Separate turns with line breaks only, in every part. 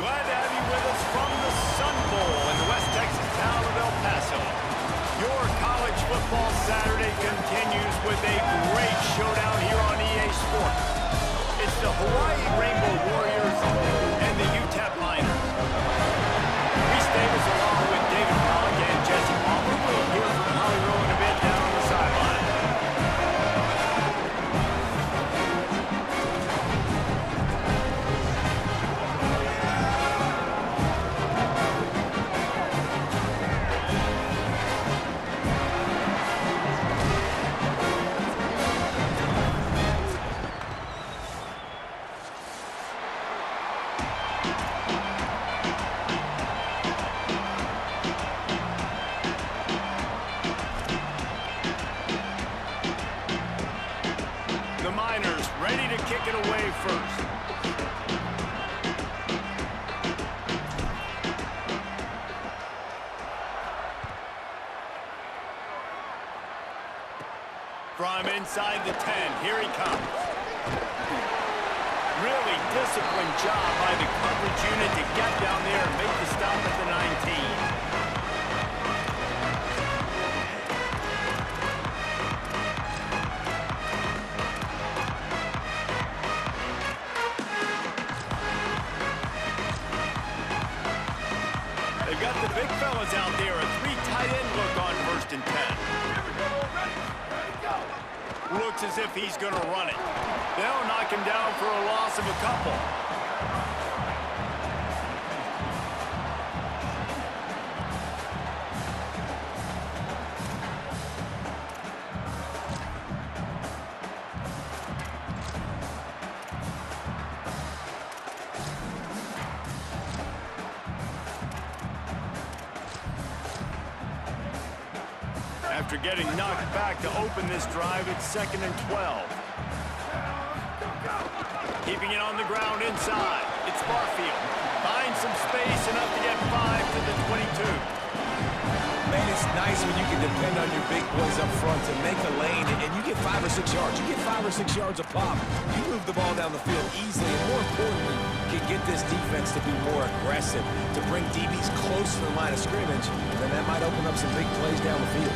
Glad to have you with us from the Sun Bowl in the West Texas town of El Paso. Your college football Saturday continues with a great showdown here on EA Sports. It's the Hawaii Rainbow Warriors and the UTEP Miners. Reese Davis along with David Pollock and Jesse Palmer. We'll hear from Holly Rowe in a bit down on the sideline. From inside the 10, here he comes. Really disciplined job by the coverage unit to get down there and make the stop at the 19. They've got the big fellas out there, a 3 tight end look on 1st and 10. Looks as if he's going to run it. They'll knock him down for a loss of a couple. After getting knocked back to open this drive, it's 2nd and 12. Keeping it on the ground inside. It's Barfield. Finds some space, enough to get 5 to the 22.
Man, it's nice when you can depend on your big boys up front to make a lane, and you get 5 or 6 yards. You get 5 or 6 yards a pop. You move the ball down the field easily, and more importantly, can get this defense to be more aggressive, to bring DBs close to the line of scrimmage, and then that might open up some big plays down the field.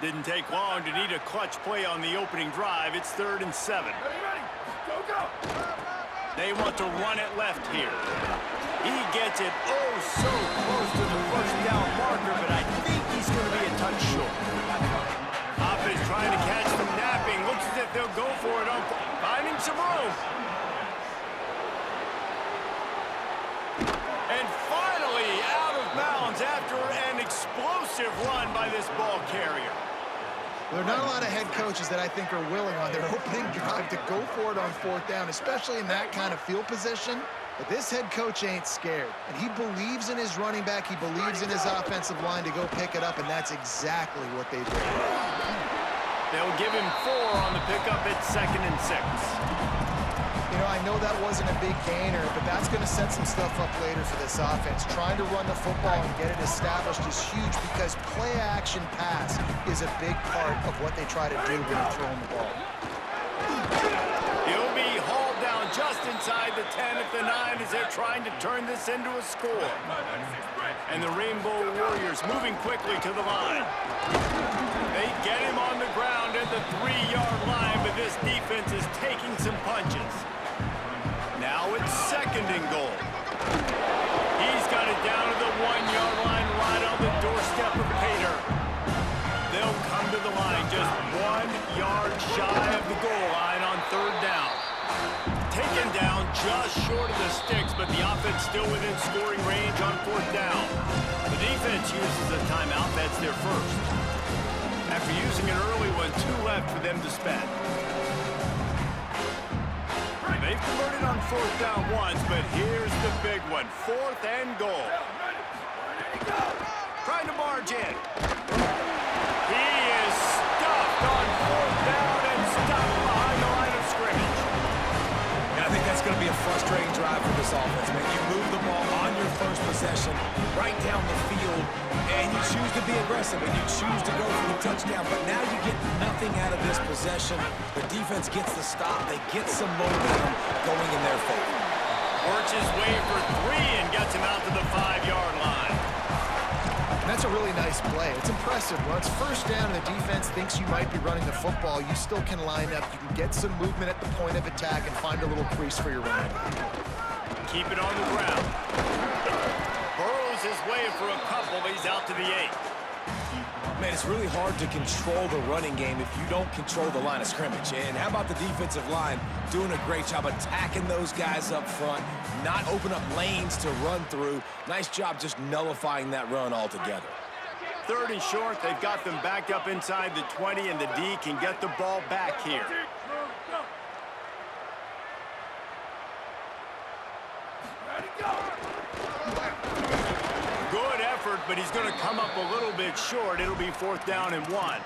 Didn't take long to need a clutch play on the opening drive. It's 3rd and 7.
Ready. Go, go.
They want to run it left here. He gets it oh so close to the 1st down marker, but I think he's going to be a touch short. Offense trying to catch them napping. Looks as if they'll go for it. Finding some room. And finally out of bounds after an explosive run by this ball carrier.
There are not a lot of head coaches that I think are willing on their opening drive to go for it on 4th down, especially in that kind of field position. But this head coach ain't scared. And he believes in his running back. He believes in his offensive line to go pick it up, and that's exactly what they did.
They'll give him 4 on the pickup at 2nd and 6.
You know, I know that wasn't a big gainer, but that's going to set some stuff up later for this offense. Trying to run the football and get it established is huge because play-action pass is a big part of what they try to do when they're throwing the ball.
He'll be hauled down just inside the 10 at the 9 as they're trying to turn this into a score. And the Rainbow Warriors moving quickly to the line. They get him on the ground at the 3-yard line, but this defense is taking some punches. Now it's 2nd and goal. He's got it down to the 1-yard line right on the doorstep of Pater. They'll come to the line just 1 yard shy of the goal line on 3rd down. Taken down just short of the sticks, but the offense still within scoring range on 4th down. The defense uses a timeout. That's their first. After using an early one, 2 left for them to spend. They've converted on 4th down once, but here's the big one. 4th and goal. Trying to barge in. He is stuffed on 4th down and stopped behind the line of scrimmage.
And I think that's going to be a frustrating drive for this offense, man. You move the ball on your first possession right down the field, and you choose to be aggressive, and you choose to go for the touchdown, but now you get nothing out of this possession. The defense gets the stop. They get some momentum going in their favor.
Works his way for 3 and gets him out to the 5-yard line.
And that's a really nice play. It's impressive. When it's first down and the defense thinks you might be running the football, you still can line up. You can get some movement at the point of attack and find a little crease for your running.
Keep it on the ground. Burrows his way for a couple. He's out to the 8.
Man, it's really hard to control the running game if you don't control the line of scrimmage. And how about the defensive line doing a great job attacking those guys up front, not open up lanes to run through. Nice job just nullifying that run altogether.
3rd and short. They've got them backed up inside the 20, and the D can get the ball back here. Good effort, but he's going to come up a little bit short. It'll be 4th down and 1.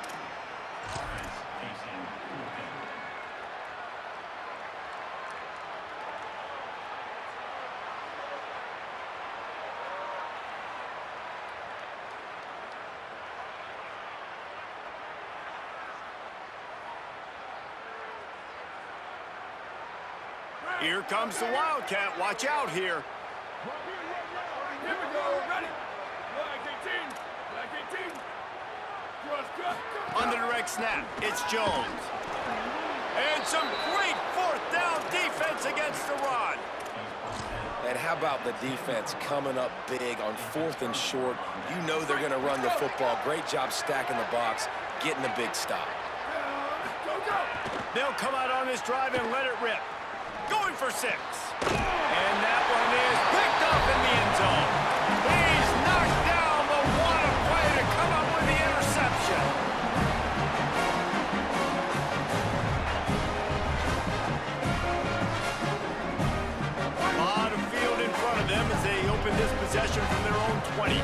Here comes the Wildcat. Watch out here.
Here we go, ready. Black 18.
On the direct snap, it's Jones. And some great 4th down defense against the run.
And how about the defense coming up big on 4th and short? You know they're going to run the football. Great job stacking the box, getting the big stop.
They'll come out on this drive and let it rip. Going for 6. And that one is picked up in the end zone. He's knocked down, but what a play to come up with the interception. A lot of field in front of them as they open this possession from their own 20.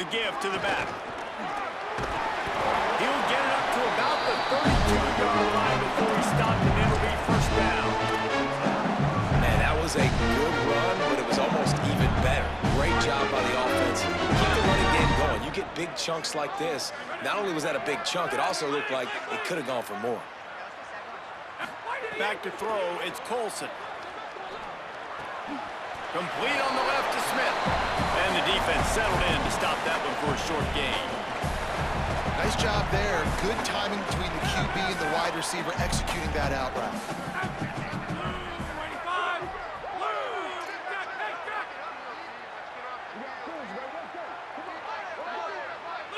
The give to the back. He'll get it up to about the 32-yard line before he stopped, and it'll be 1st down.
Man, that was a good run, but it was almost even better. Great job by the offense. Keep the running game going. You get big chunks like this. Not only was that a big chunk, it also looked like it could have gone for more.
Back to throw, it's Colson. Complete on the left to Smith. And the defense settled in to stop that one for a short gain.
Nice job there. Good timing between the QB and the wide receiver executing that out route.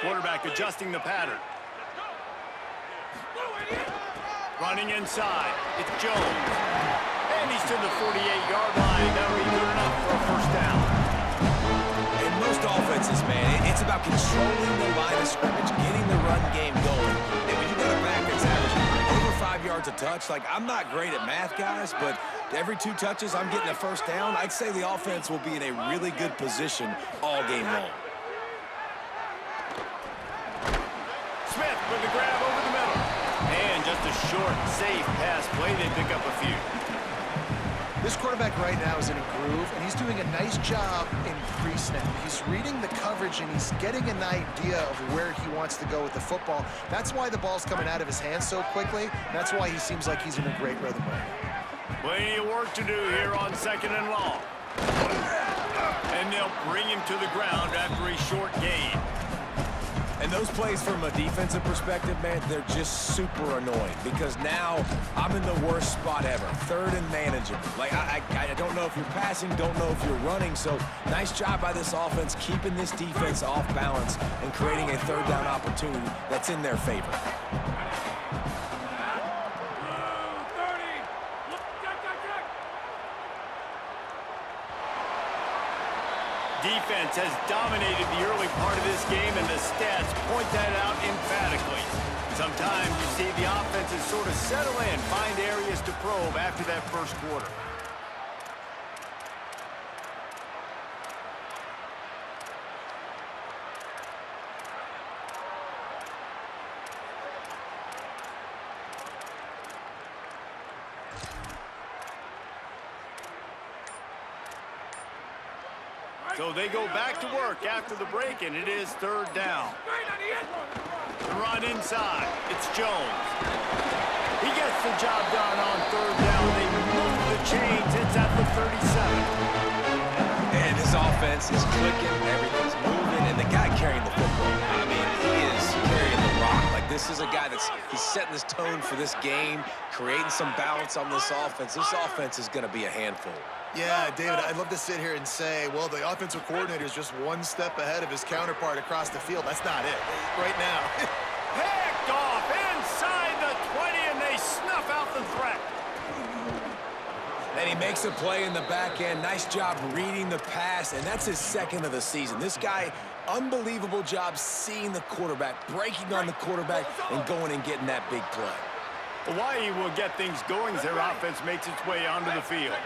Quarterback adjusting the pattern. Running inside. It's Jones. And he's to the 48-yard line. That'll be good enough for a 1st down.
In most offenses, man, it's about controlling the line of scrimmage, getting the run game going. And when you got a back that's averaging over 5 yards a touch, like, I'm not great at math, guys, but every 2 touches, I'm getting a 1st down. I'd say the offense will be in a really good position all game long.
Smith with the grab over the middle. And just a short, safe pass play. They pick up a few.
This quarterback right now is in a groove, and he's doing a nice job in pre-snap. He's reading the coverage, and he's getting an idea of where he wants to go with the football. That's why the ball's coming out of his hands so quickly. That's why he seems like he's in a great rhythm right now.
Plenty of work to do here on 2nd and long. And they'll bring him to the ground after a short gain.
And those plays from a defensive perspective, man, they're just super annoying because now I'm in the worst spot ever, 3rd and manageable. Like, I don't know if you're passing, don't know if you're running, so nice job by this offense keeping this defense off balance and creating a 3rd down opportunity that's in their favor.
Defense has dominated the early part of this game, and the stats point that out emphatically. Sometimes you see the offenses sort of settle in, find areas to probe after that 1st quarter. So they go back to work after the break, and it is 3rd down. The run inside. It's Jones. He gets the job done on 3rd down. They move the change. It's at the 37.
And this offense is clicking, everything's moving, and the guy carrying the football, I mean, he is carrying the rock. Like, this is a guy he's setting this tone for this game, creating some balance on this offense. This offense is going to be a handful.
Yeah, David, I'd love to sit here and say, well, the offensive coordinator is just one step ahead of his counterpart across the field. That's not it right now.
Picked off inside the 20, and they snuff out the threat.
And he makes a play in the back end. Nice job reading the pass, and that's his second of the season. This guy, unbelievable job seeing the quarterback, breaking on the quarterback, and going and getting that big play.
Hawaii will get things going as their offense makes its way onto the field.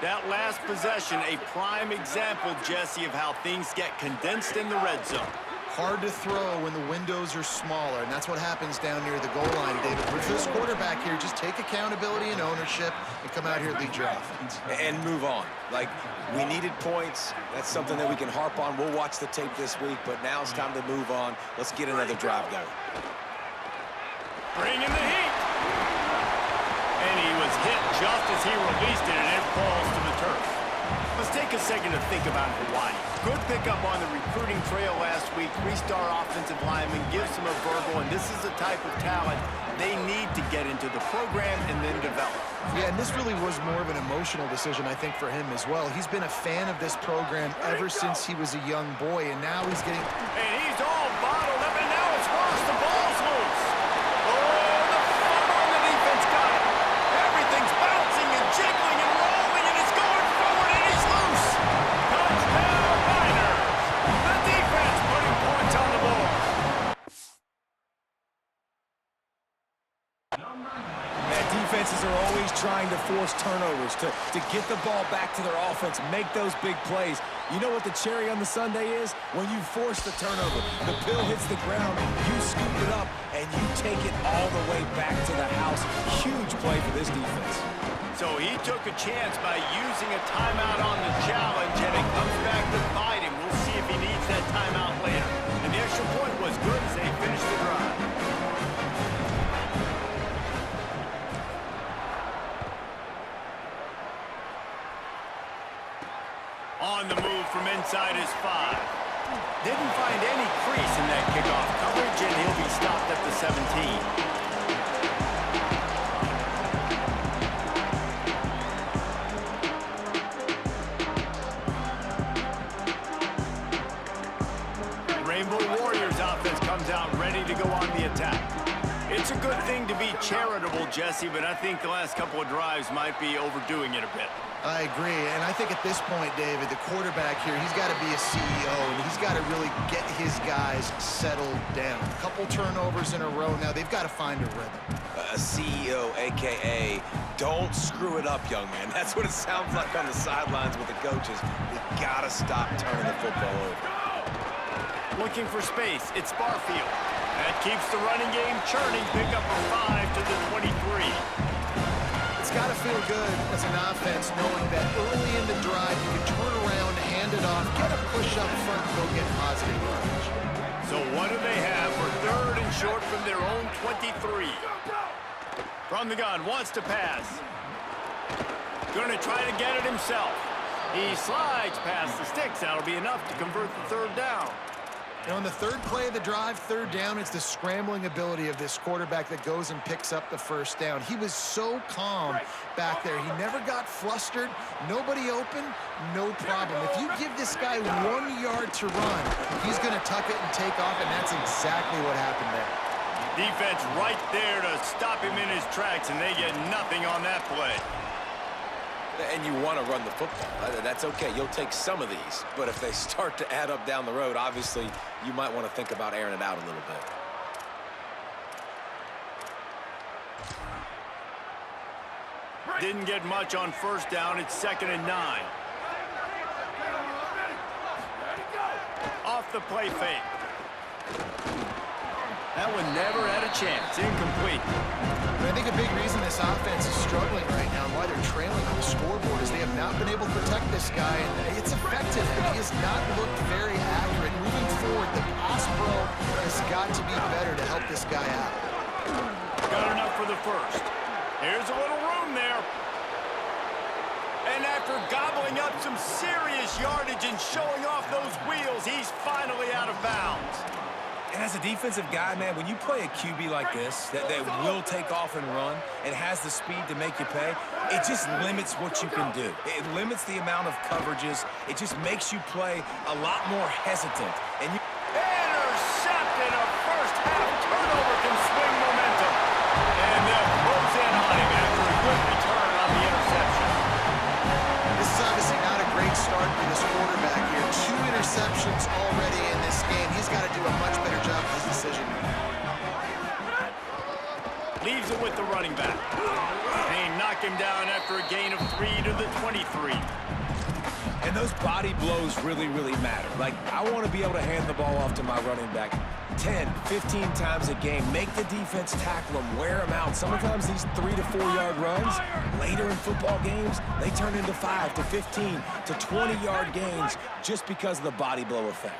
That last possession, a prime example, Jesse, of how things get condensed in the red zone.
Hard to throw when the windows are smaller, and that's what happens down near the goal line, David. With this quarterback here, just take accountability and ownership and come out here and lead your offense.
And move on. Like, we needed points. That's something that we can harp on. We'll watch the tape this week, but now it's time to move on. Let's get another drive going.
Bring in the heat. And he was hit just as he released it, and it falls to the turf. Let's take a second to think about Hawaii. Good pickup on the recruiting trail last week. Three-star offensive lineman gives them a verbal, and this is the type of talent they need to get into the program and then develop.
Yeah, and this really was more of an emotional decision, I think, for him as well. He's been a fan of this program ever since he was a young boy, and now he's getting...
And he's all bottled up, and now it's worse. The ball's loose. Oh, the fumble, and the defense got it. Everything's bouncing and jiggling and rolling, and it's going forward, and he's loose. Touchdown, Niners. The defense putting points on the board.
Defenses are always trying to force turnovers, to get the ball back to their offense, make those big plays. You know what the cherry on the sundae is? When you force the turnover, the pill hits the ground, you scoop it up, and you take it all the way back to the house. Huge play for this defense.
So he took a chance by using a timeout on the challenge, and it comes back to bite him. We'll see if he needs that timeout later. And the extra point was good as they finished the drive. On the move from inside his 5. Didn't find any crease in that kickoff coverage, and he'll be stopped at the 17. Rainbow Warriors offense comes out ready to go on the attack. It's a good thing to be charitable, Jesse, but I think the last couple of drives might be overdoing it a bit.
I agree, and I think at this point, David, the quarterback here, he's got to be a CEO, and he's got to really get his guys settled down. A couple turnovers in a row now. They've got to find a rhythm.
A CEO, a.k.a. don't screw it up, young man. That's what it sounds like on the sidelines with the coaches. We got to stop turning the football over.
Looking for space. It's Barfield. That keeps the running game churning. Pick up a 5 to the 23.
It's got to feel good as an offense knowing that early in the drive you can turn around, hand it off, get a push up front, and go get positive yardage.
So what do they have for 3rd and short from their own 23? From the gun, wants to pass. Going to try to get it himself. He slides past the sticks. That'll be enough to convert the 3rd down.
And on the 3rd play of the drive, 3rd down, it's the scrambling ability of this quarterback that goes and picks up the 1st down. He was so calm back there. He never got flustered. Nobody open, no problem. If you give this guy 1 yard to run, he's going to tuck it and take off, and that's exactly what happened there.
Defense right there to stop him in his tracks, and they get nothing on that play.
And you want to run the football. That's okay. You'll take some of these. But if they start to add up down the road, obviously, you might want to think about airing it out a little bit.
Didn't get much on 1st down. It's 2nd and 9. Off the play fake. That one never had a chance. Incomplete.
But I think a big reason this offense is struggling right now and why they're trailing on the scoreboard is they have not been able to protect this guy, and it's affected him. He has not looked very accurate. Moving forward, the pass pro has got to be better to help this guy out.
Got enough for the 1st. Here's a little room there. up some serious yardage and showing off those wheels. He's finally out of bounds.
And as a defensive guy, man, when you play a QB like this, that will take off and run and has the speed to make you pay, it just limits what you can do. It limits the amount of coverages. It just makes you play a lot more hesitant. And you
Intercepted. A first-half turnover can swing momentum. And they'll close in on him after a good return on the interception.
This is obviously not a great start for this quarterback here. 2 interceptions already in this game. He's got to do a much better job of his decision.
Leaves it with the running back. They knock him down after a gain of 3 to the 23.
And those body blows really, really matter. Like, I want to be able to hand the ball off to my running back 10, 15 times a game. Make the defense tackle them, wear them out. Sometimes these 3 to 4 yard runs, later in football games, they turn into 5 to 15 to 20 yard gains just because of the body blow effect.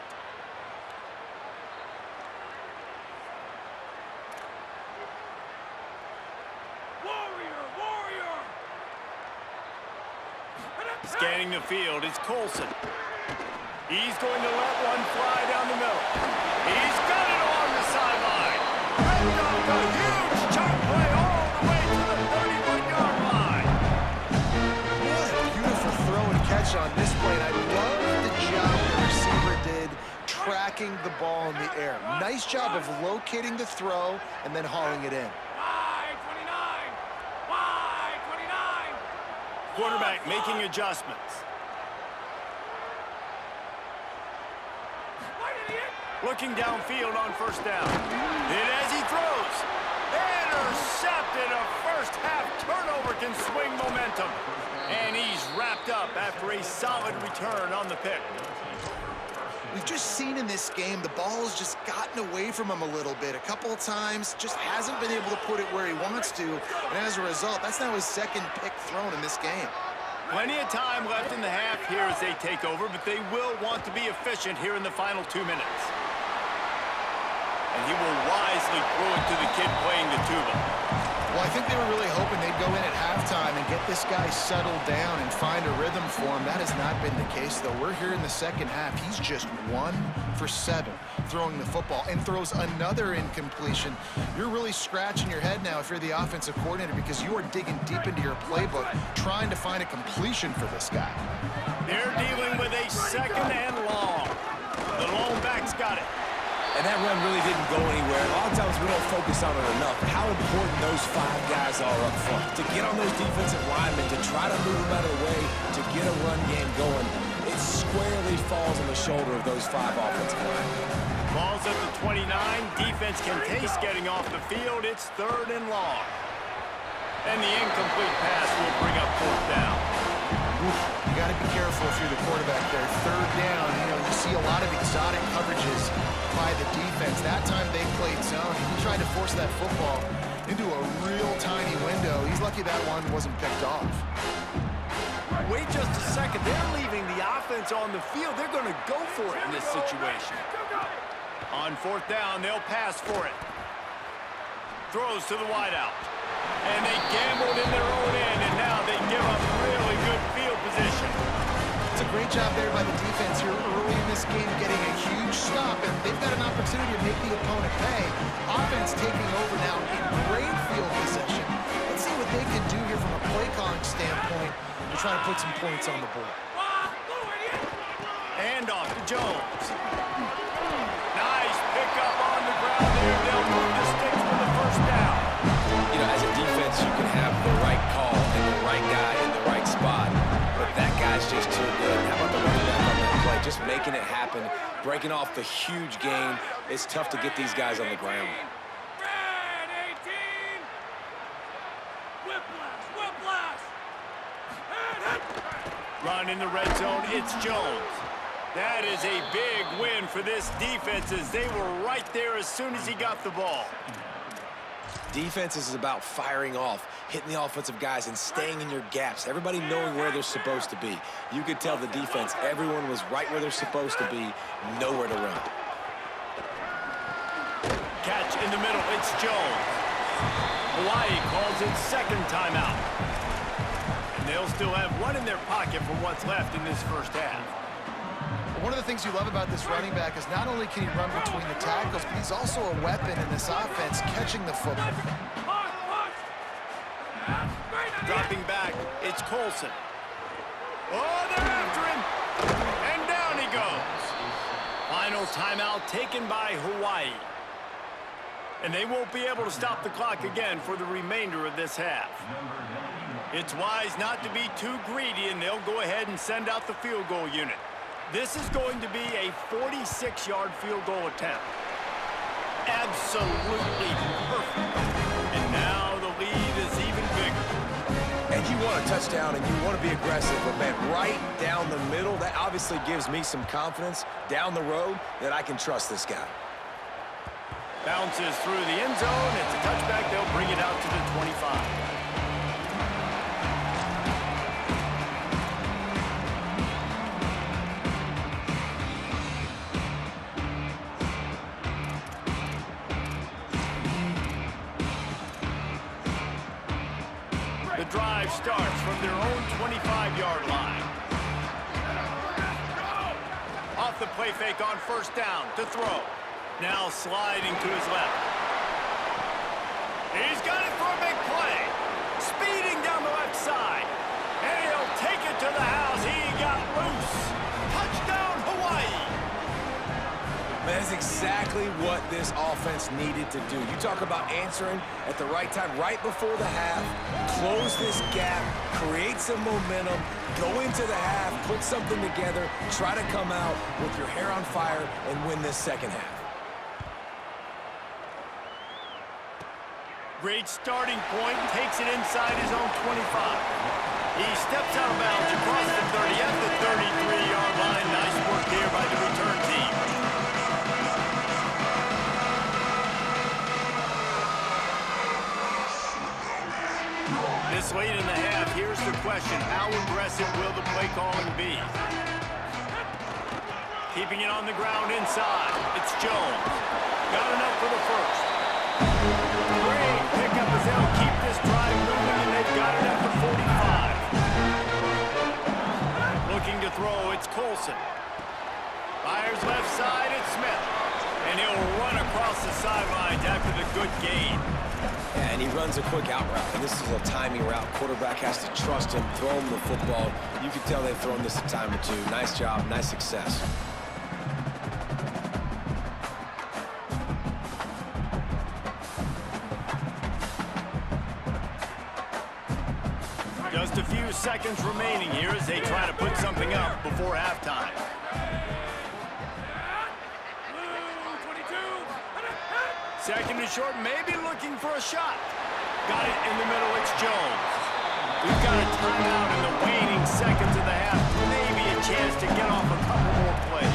Scanning the field, it's Colson. He's going to let one fly down the middle. He's got it along the sideline. Picked up a huge chunk play all the way to the 31-yard line.
What a beautiful throw and catch on this play. And I love the job the receiver did tracking the ball in the air. Nice job of locating the throw and then hauling it in.
Quarterback making adjustments. Looking downfield on first down. And as he throws, intercepted. A first-half turnover can swing momentum. And he's wrapped up after a solid return on the pick.
We've just seen in this game the ball has just gotten away from him a little bit. A couple of times, just hasn't been able to put it where he wants to. And as a result, that's now his second pick thrown in this game.
Plenty of time left in the half here as they take over, but they will want to be efficient here in the final 2 minutes. And he will wisely throw it to the kid playing the tuba.
Well, I think they were really hoping they'd go in at halftime and get this guy settled down and find a rhythm for him. That has not been the case, though. We're here in the second half. He's just 1 for 7 throwing the football and throws another incompletion. You're really scratching your head now if you're the offensive coordinator because you are digging deep into your playbook trying to find a completion for this guy.
They're dealing with a second and long. The lone back's got it.
And that run really didn't go anywhere. A lot of times we don't focus on it enough. How important those 5 guys are up front. To get on those defensive linemen, to try to move them out of the way, to get a run game going, it squarely falls on the shoulder of those 5 offensive linemen.
Ball's at the 29. Defense can taste getting off the field. It's 3rd and long. And the incomplete pass will bring up 4th down.
You got to be careful if you're the quarterback there. 3rd down, you see a lot of exotic coverages by the defense. That time they played zone. He tried to force that football into a real tiny window. He's lucky that one wasn't picked off.
Wait just a second. They're leaving the offense on the field. They're going to go for it in this situation. On 4th down, they'll pass for it. Throws to the wideout. And they gambled in their own end, and now they give up really good field position.
It's a great job there by the defense here early in this game, getting a huge stop, and they've got an opportunity to make the opponent pay. Offense taking over now in great field position. Let's see what they can do here from a play calling standpoint to try to put some points on the board.
Hand off to Jones. Nice pickup on the ground there. They'll move the sticks for the first down.
As a defense, you can have the right call and the right guy in the right spot, but that guy's just too good. How about the running back on that play? Just making it happen, breaking off the huge gain. It's tough to get these guys on the ground.
Run in the red zone, it's Jones. That is a big win for this defense as they were right there as soon as he got the ball.
Defense is about firing off, hitting the offensive guys and staying in your gaps. Everybody knowing where they're supposed to be. You could tell the defense, everyone was right where they're supposed to be, nowhere to run.
Catch in the middle, it's Jones. Hawaii calls it 2nd timeout. And they'll still have one in their pocket for what's left in this first half.
One of the things you love about this running back is not only can he run between the tackles, but he's also a weapon in this offense, catching the football.
Dropping back, it's Colson. Oh, they're after him. And down he goes. Final timeout taken by Hawaii. And they won't be able to stop the clock again for the remainder of this half. It's wise not to be too greedy, and they'll go ahead and send out the field goal unit. This is going to be a 46-yard field goal attempt. Absolutely perfect. And now the lead is even bigger.
And you want a touchdown and you want to be aggressive, but man, right down the middle, that obviously gives me some confidence down the road that I can trust this guy.
Bounces through the end zone. It's a touchback. They'll bring it out to the 25. The drive starts from their own 25-yard line. Off the play fake on first down to throw. Now sliding to his left. He's got it for a big play. Speeding down the left side. And he'll take it to the house. He got loose. Touchdown, Hawaii.
Man, that's exactly what this offense needed to do. You talk about answering at the right time, right before the half, close this gap, create some momentum, go into the half, put something together, try to come out with your hair on fire and win this second half.
Great starting point, takes it inside his own 25. He steps out of bounds across the 30 at the 33-yard line. Nice work here by the return team. This late in the half, here's the question. How aggressive will the play calling be? Keeping it on the ground inside. It's Jones. Got enough for the first. Great pickup as they'll keep this drive moving, and they've got it at the 45. Looking to throw, it's Colson. Fires left side, it's Smith. And he'll run across the sidelines after the good gain.
And he runs a quick out route, and this is a timing route. Quarterback has to trust him, throw him the football. You can tell they've thrown this a time or two. Nice job, nice success.
Just a few seconds remaining here as they try to put something up before halftime. Second and short, maybe looking for a shot. Got it in the middle, it's Jones. We've got a timeout in the waning seconds of the half. Maybe a chance to get off a couple more plays.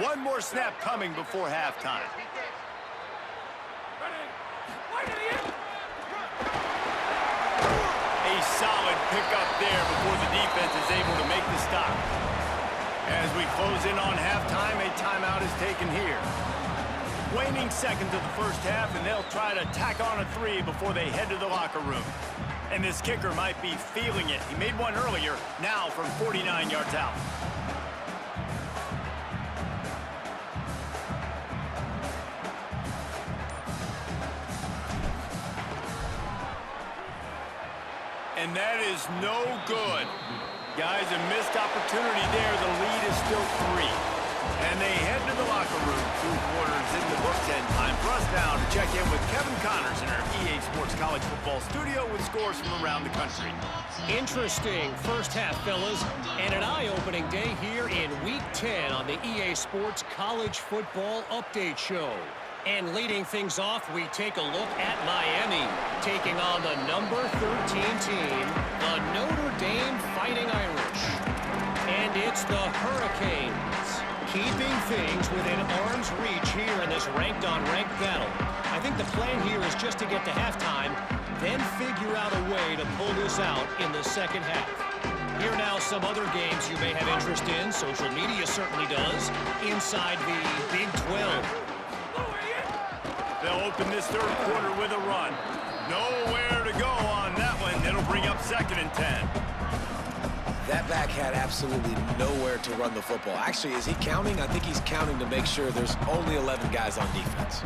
One more snap coming before halftime. A solid pickup there before the defense is able to make the stop. As we close in on halftime, a timeout is taken here. Waning seconds of the first half, and they'll try to tack on a three before they head to the locker room. And this kicker might be feeling it. He made one earlier, now from 49 yards out. And that is no good. Guys, a missed opportunity there. The lead is still 3. And they head to the locker room. 2 quarters in the books, and time for us now to check in with Kevin Connors in our EA Sports College Football studio with scores from around the country.
Interesting first half, fellas, and an eye-opening day here in Week 10 on the EA Sports College Football Update Show. And leading things off, we take a look at Miami, taking on the number 13 team, the Notre Dame Fighting Irish. And it's the Hurricanes, keeping things within arm's reach here in this ranked-on-ranked battle. I think the plan here is just to get to halftime, then figure out a way to pull this out in the second half. Here now some other games you may have interest in. Social media certainly does. Inside the Big 12.
They'll open this third quarter with a run. Nowhere to go on that one. It'll bring up 2nd and 10.
That back had absolutely nowhere to run the football. Actually, is he counting? I think he's counting to make sure there's only 11 guys on defense.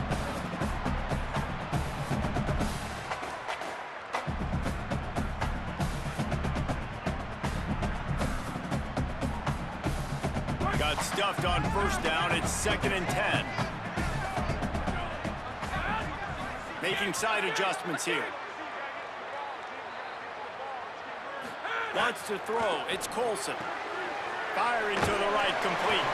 Got stuffed on 1st down. It's 2nd and 10. Making side adjustments here. Wants to throw. It's Colson. Firing to the right, complete.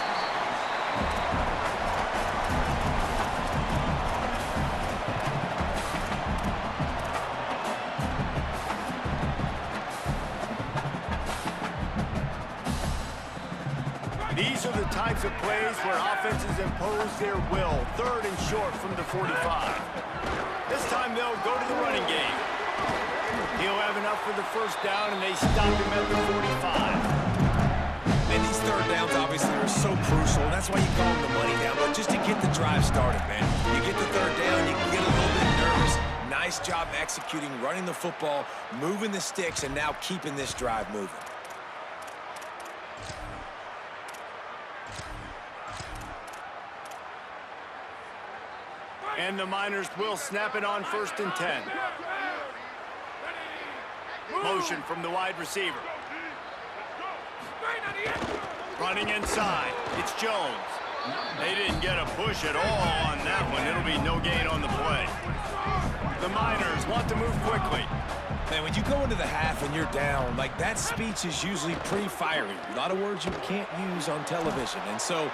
These are the types of plays where offenses impose their will. 3rd and short from the 45. This time they'll go to the running game. He'll have enough for the 1st down, and they stop him at the 45.
And these 3rd downs obviously are so crucial. That's why you call them the money down. But just to get the drive started, man. You get the 3rd down, you get a little bit nervous. Nice job executing, running the football, moving the sticks, and now keeping this drive moving.
And the Miners will snap it on 1st and 10. Motion from the wide receiver. Running inside. It's Jones. They didn't get a push at all on that one. It'll be no gain on the play. The Miners want to move quickly.
Man, when you go into the half and you're down, like that speech is usually pretty fiery. A lot of words you can't use on television. And so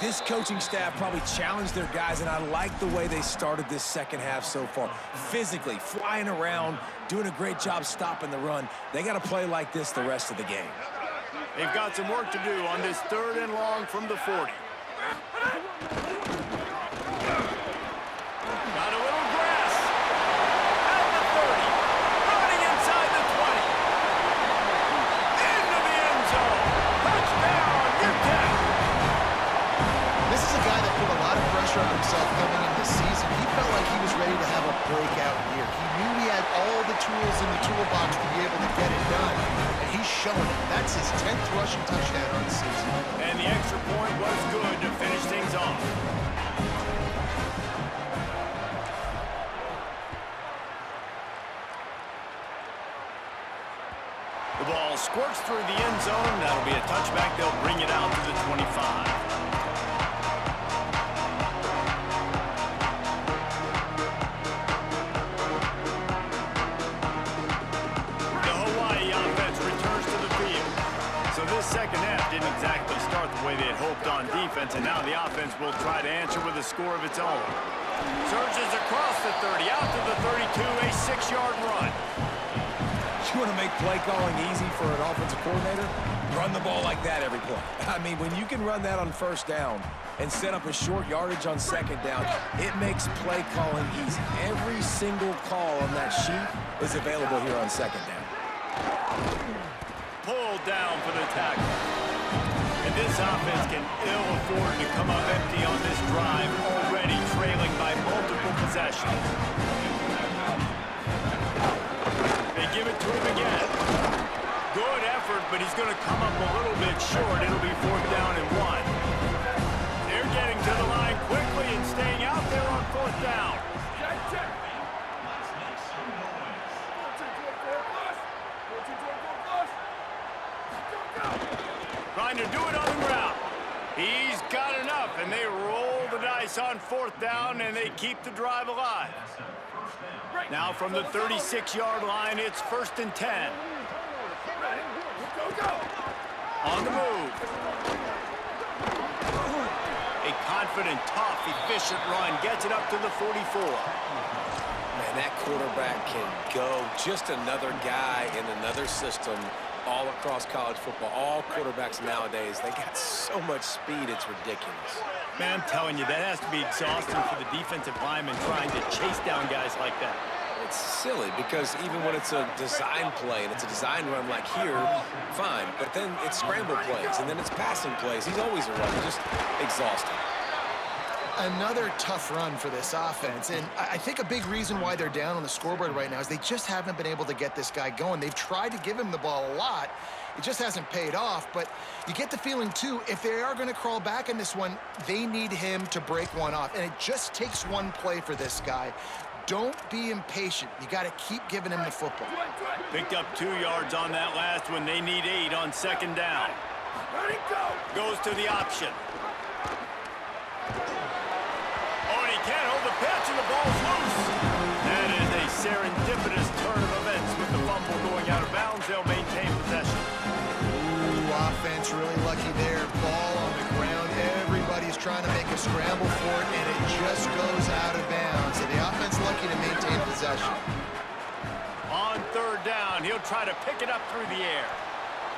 this coaching staff probably challenged their guys, and I like the way they started this 2nd half so far. Physically, flying around, doing a great job stopping the run. They got to play like this the rest of the game.
They've got some work to do on this 3rd and long from the 40. Got a little grass. At the 30. Running inside the 20. Into the end zone. Touchdown, UTEP.
This is a guy that put a lot of pressure on himself coming into the season. He felt like he was ready to have a breakout year. He knew he had all the tools in the toolbox to be able to get it done, and he's shown it. That's his 10th rushing touchdown on the season.
And the extra point was good to finish things off. The ball squirts through the end zone. That'll be a touchback. They'll bring it out to the 25. So this 2nd half didn't exactly start the way they had hoped on defense, and now the offense will try to answer with a score of its own. Surges across the 30, out to the 32, a 6-yard run.
You want to make play calling easy for an offensive coordinator? Run the ball like that every play. I mean, when you can run that on 1st down and set up a short yardage on 2nd down, it makes play calling easy. Every single call on that sheet is available here on 2nd down.
Pulled down for the tackle. And this offense can ill afford to come up empty on this drive, already trailing by multiple possessions. They give it to him again. Good effort, but he's going to come up a little bit short. It'll be 4th down and 1. They're getting to the line quickly and staying out there on 4th down. Trying to do it on the ground. He's got enough, and they roll the dice on 4th down, and they keep the drive alive. Now from the 36-yard line, it's 1st and 10. On the move. A confident, tough, efficient run gets it up to the 44.
Man, that quarterback can go. Just another guy in another system all across college football. All quarterbacks nowadays, they got so much speed, it's ridiculous.
Man, I'm telling you, that has to be exhausting for the defensive lineman trying to chase down guys like that.
it's silly because even when it's a design play and it's a design run like here, fine. But then it's scramble plays and then it's passing plays. He's always a runner, just exhausting.
Another tough run for this offense, and I think a big reason why they're down on the scoreboard right now is they just haven't been able to get this guy going. They've tried to give him the ball a lot. It just hasn't paid off, but you get the feeling, too, if they are going to crawl back in this one, they need him to break one off, and it just takes one play for this guy. Don't be impatient. You got to keep giving him the football.
Picked up 2 yards on that last one. They need 8 on second down. Goes to the option. Can't hold the pitch, and the ball's loose. That is a serendipitous turn of events with the fumble going out of bounds. They'll maintain possession.
Ooh, offense really lucky there. Ball on the ground. Everybody's trying to make a scramble for it, and it just goes out of bounds. So the offense lucky to maintain possession.
On third down, he'll try to pick it up through the air.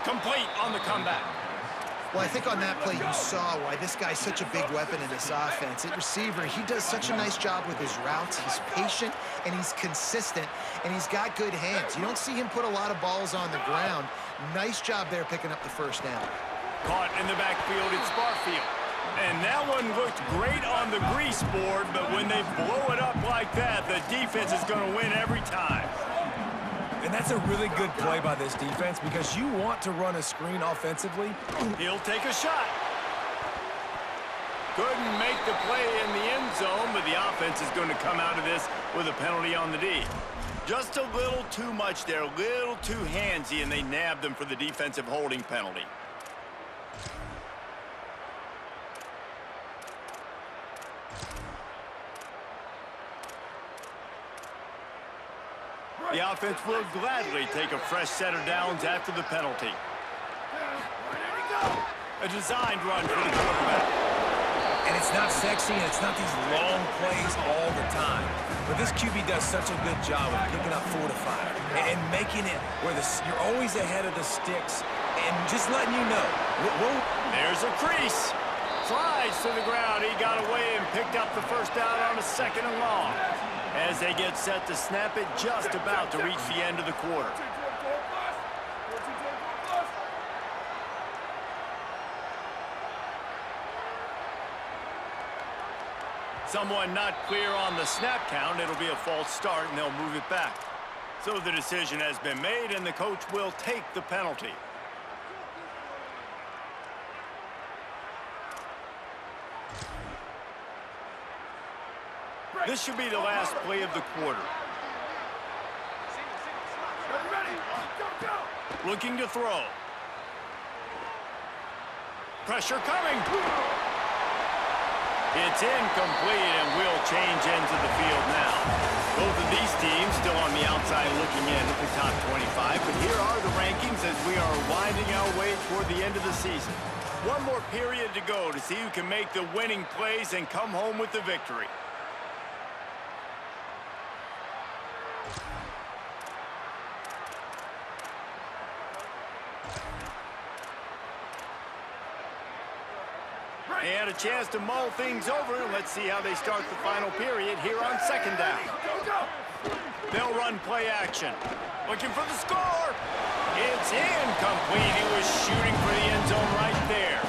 Complete on the comeback.
Well, I think on that play you saw why this guy's such a big weapon in this offense. At receiver, he does such a nice job with his routes. He's patient, and he's consistent, and he's got good hands. You don't see him put a lot of balls on the ground. Nice job there picking up the first down.
Caught in the backfield, it's Barfield. And that one looked great on the grease board, but when they blow it up like that, the defense is going to win every time.
And that's a really good play by this defense because you want to run a screen offensively.
He'll take a shot. Couldn't make the play in the end zone, but the offense is going to come out of this with a penalty on the D. Just a little too much there, a little too handsy, and they nabbed them for the defensive holding penalty. The offense will gladly take a fresh set of downs after the penalty. A designed run for the quarterback.
And it's not sexy, and it's not these long plays all the time. But this QB does such a good job of picking up 4 to 5 and making it where you're always ahead of the sticks and just letting you know.
There's a crease. Slides to the ground. He got away and picked up the first down on a 2nd and long. As they get set to snap it, just about to reach the end of the quarter. Someone not clear on the snap count. It'll be a false start, and they'll move it back. So the decision has been made, and the coach will take the penalty. This should be the last play of the quarter. Looking to throw. Pressure coming. It's incomplete, and we'll change into the field now. Both of these teams still on the outside looking in at the top 25, but here are the rankings as we are winding our way toward the end of the season. One more period to go to see who can make the winning plays and come home with the victory. They had a chance to mull things over. Let's see how they start the final period here on 2nd down. They'll run play action. Looking for the score. It's incomplete. He was shooting for the end zone right there.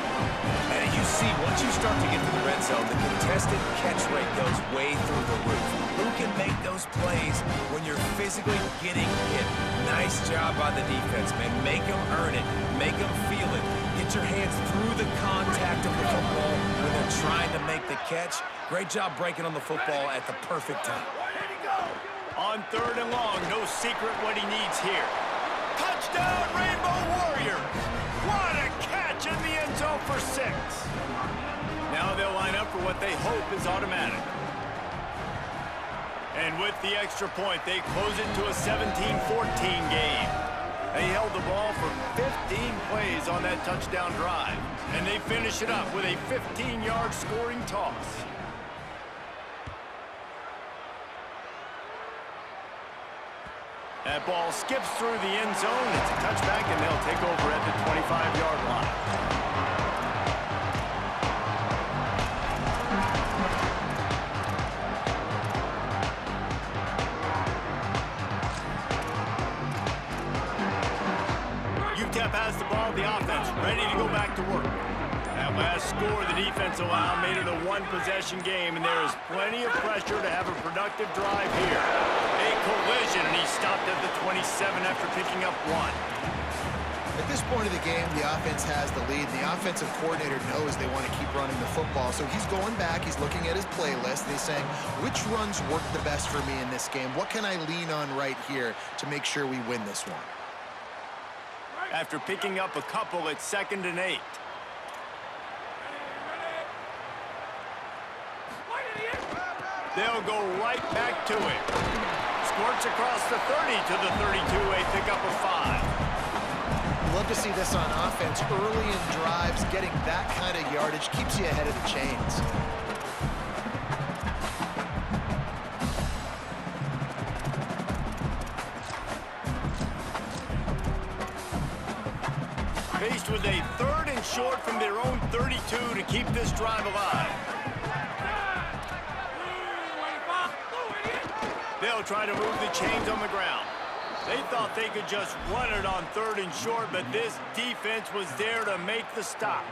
And you see, once you start to get to the red zone, the contested catch rate goes way through the roof. Who can make those plays when you're physically getting hit? Nice job by the defense, man. Make them earn it. Make them feel it. Get your hands through the contact of the football when they're trying to make the catch. Great job breaking on the football at the perfect time.
On 3rd and long, no secret what he needs here. Touchdown, Rainbow Warriors! What a catch in the end zone for 6. Now they'll line up for what they hope is automatic. And with the extra point, they close it to a 17-14 game. They held the ball for 15 plays on that touchdown drive, and they finish it up with a 15-yard scoring toss. That ball skips through the end zone. It's a touchback, and they'll take over at the 25-yard line. Last score the defense allowed made it a one-possession game, and there is plenty of pressure to have a productive drive here. A collision, and he stopped at the 27 after picking up one.
At this point of the game, the offense has the lead, and the offensive coordinator knows they want to keep running the football. So he's going back, he's looking at his playlist, and he's saying, which runs work the best for me in this game? What can I lean on right here to make sure we win this one?
After picking up a couple, it's 2nd and 8. They'll go right back to it. Squirts across the 30 to the 32, a pickup of 5.
Love to see this on offense. Early in drives, getting that kind of yardage keeps you ahead of the chains.
Faced with a 3rd and short from their own 32 to keep this drive alive. They'll try to move the chains on the ground. They thought they could just run it on 3rd and short, but this defense was there to make the stop.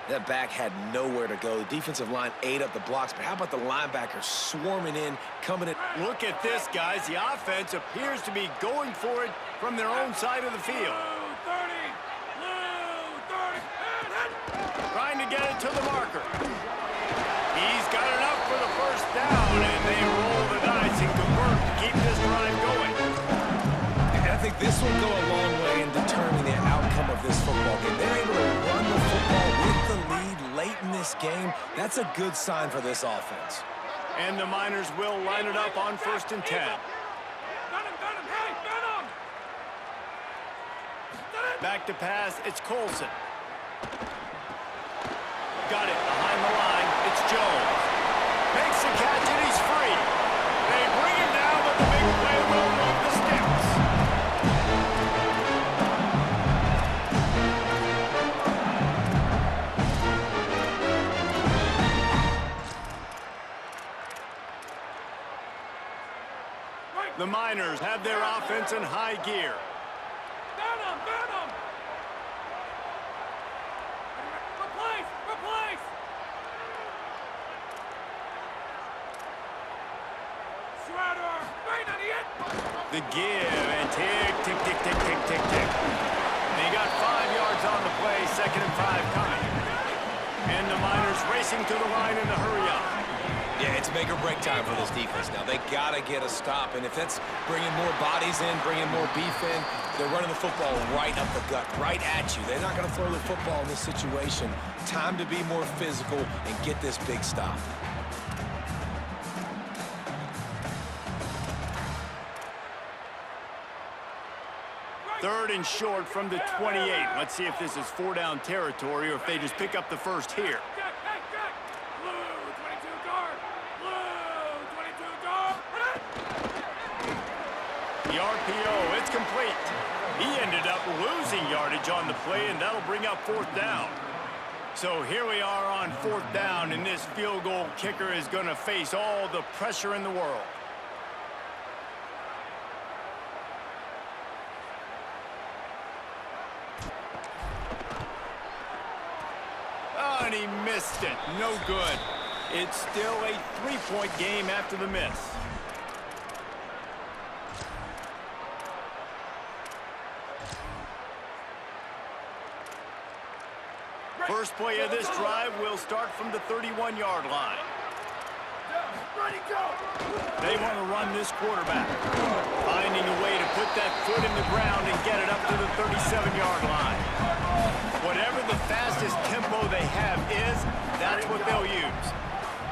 That back had nowhere to go. The defensive line ate up the blocks, but how about the linebackers swarming in, coming in?
Look at this, guys. The offense appears to be going for it from their own side of the field. Trying to get it to the marker. He's got enough for the first down, and they roll the dice and convert to keep this drive going.
And I think this will go a long way in determining the outcome of this football game. They're able to run the football with the lead late in this game. That's a good sign for this offense.
And the Miners will line it up on 1st and 10. Back to pass, it's Colson. Got it behind the line. It's Jones. Makes the catch and he's free. They bring him down, but the big play will move the sticks. The Miners have their offense in high gear. The give and tick, tick, tick, tick, tick, tick, tick. They got 5 yards on the play, 2nd and 5 coming. And the Miners racing to the line in the hurry up.
Yeah, it's make or break time for this defense now. They got to get a stop, and if that's bringing more bodies in, bringing more beef in, they're running the football right up the gut, right at you. They're not going to throw the football in this situation. Time to be more physical and get this big stop.
Third and short from the 28. Let's see if this is 4-down territory or if they just pick up the first here. The RPO, it's complete. He ended up losing yardage on the play, and that'll bring up 4th down. So here we are on 4th down, and this field goal kicker is going to face all the pressure in the world. Oh, and he missed it. No good. It's still a 3-point game after the miss. First play of this drive will start from the 31-yard line. They want to run this quarterback, finding a way to put that foot in the ground and get it up to the 37-yard line. Whatever the fastest tempo they have is, that's what they'll use.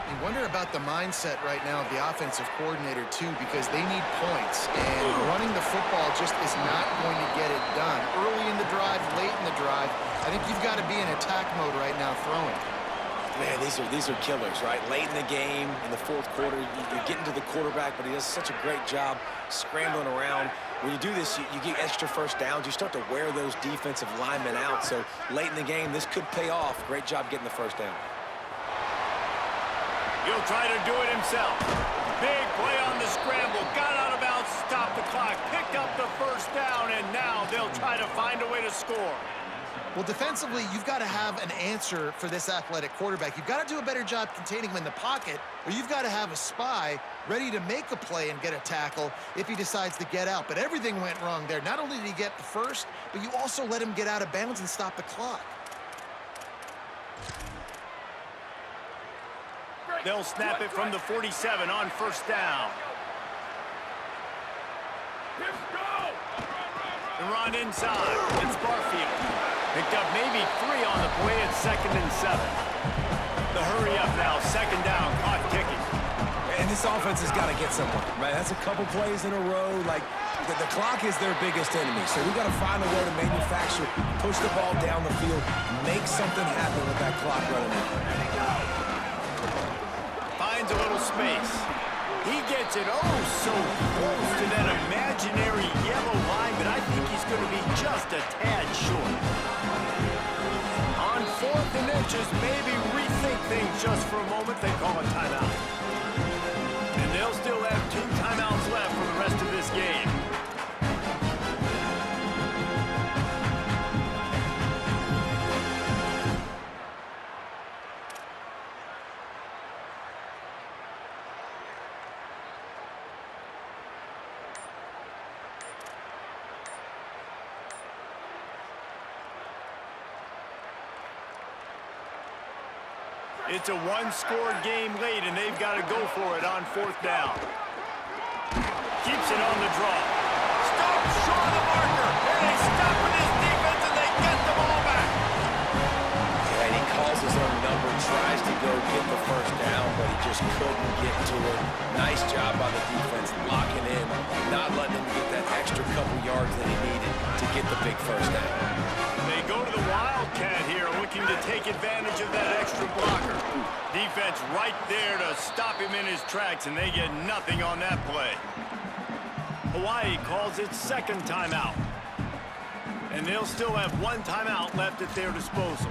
You wonder about the mindset right now of the offensive coordinator, too, because they need points, and running the football just is not going to get it done. Early in the drive, late in the drive, I think you've got to be in attack mode right now throwing.
Man, these are killers, right? Late in the game, in the 4th quarter, you're getting to the quarterback, but he does such a great job scrambling around. When you do this, you get extra first downs. You start to wear those defensive linemen out. So late in the game, this could pay off. Great job getting the first down.
He'll try to do it himself. Big play on the scramble. Got out of bounds, stopped the clock, picked up the first down, and now they'll try to find a way to score.
Well, defensively, you've got to have an answer for this athletic quarterback. You've got to do a better job containing him in the pocket, or you've got to have a spy ready to make a play and get a tackle if he decides to get out. But everything went wrong there. Not only did he get the first, but you also let him get out of bounds and stop the clock.
They'll snap it from the 47 on first down. The run inside. It's Barfield. Picked up maybe 3 on the play at 2nd and 7. The hurry up now, 2nd down, clock ticking.
And this offense has got to get somewhere, right? That's a couple plays in a row. Like, the clock is their biggest enemy. So we got to find a way to manufacture, push the ball down the field, make something happen with that clock running out.
Finds a little space. He gets it oh so close to that imaginary yellow line, but I think he's going to be just a tad short. On 4th and inches, maybe rethink things just for a moment. They call a timeout. And they'll still have 2 timeouts left for the rest of this game. It's a one-score game late, and they've got to go for it on 4th down. Keeps it on the draw. Stop short of the marker. And they stop with his defense, and they get the ball back.
Yeah, and he calls his own number, tries to go get the first down, but he just couldn't get to it. Nice job by the defense locking in, not letting him get that extra couple yards that he needed to get the big first down.
They go to the Wildcat here, looking to take advantage of that extra blocker. Defense right there to stop him in his tracks, and they get nothing on that play. Hawaii calls its 2nd timeout. And they'll still have 1 timeout left at their disposal.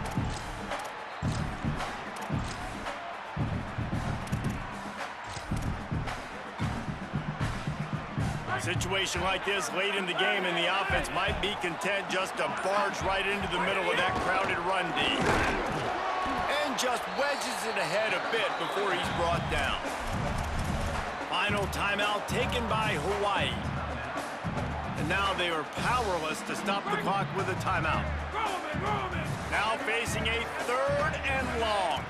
A situation like this late in the game, and the offense might be content just to barge right into the middle of that crowded run D. And just wedges it ahead a bit before he's brought down. Final timeout taken by Hawaii. And now they are powerless to stop the clock with a timeout. Now facing a 3rd and long.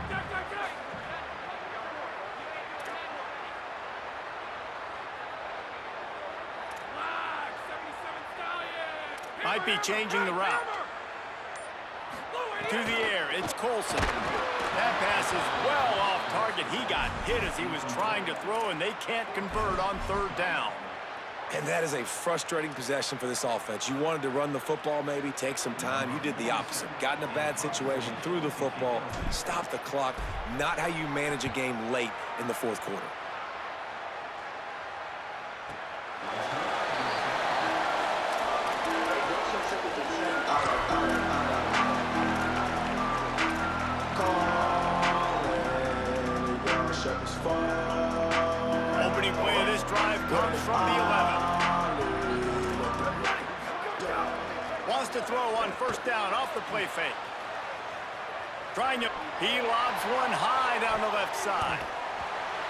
Might be changing the route. To the air, it's Colson. That pass is well off target. He got hit as he was trying to throw, and they can't convert on 3rd down.
And that is a frustrating possession for this offense. You wanted to run the football, maybe, take some time. You did the opposite. Got in a bad situation, threw the football, stopped the clock. Not how you manage a game late in the 4th quarter.
Opening play of this drive comes from the 11. Wants to throw on 1st down off the play fake. He lobs one high down the left side.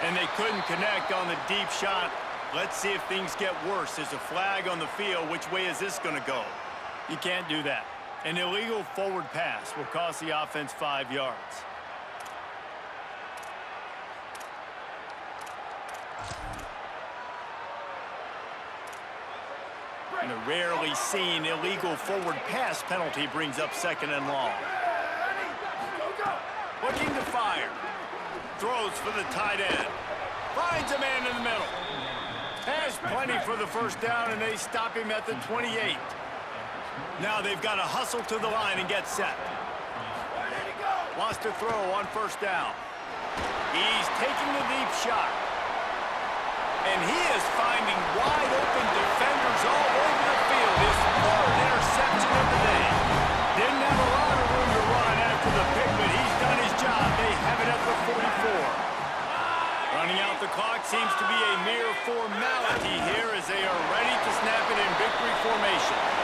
And they couldn't connect on the deep shot. Let's see if things get worse. There's a flag on the field. Which way is this going to go? You can't do that. An illegal forward pass will cost the offense 5 yards. And a rarely seen illegal forward pass penalty brings up 2nd and long. Looking to fire. Throws for the tight end. Finds a man in the middle. Has plenty for the first down, and they stop him at the 28. Now they've got to hustle to the line and get set. Wants to throw on 1st down. He's taking the deep shot. And he is finding wide open defenders all over the field. His 4th interception of the day. Didn't have a lot of room to run after the pick, but he's done his job. They have it at the 44. Running out the clock seems to be a mere formality here as they are ready to snap it in victory formation.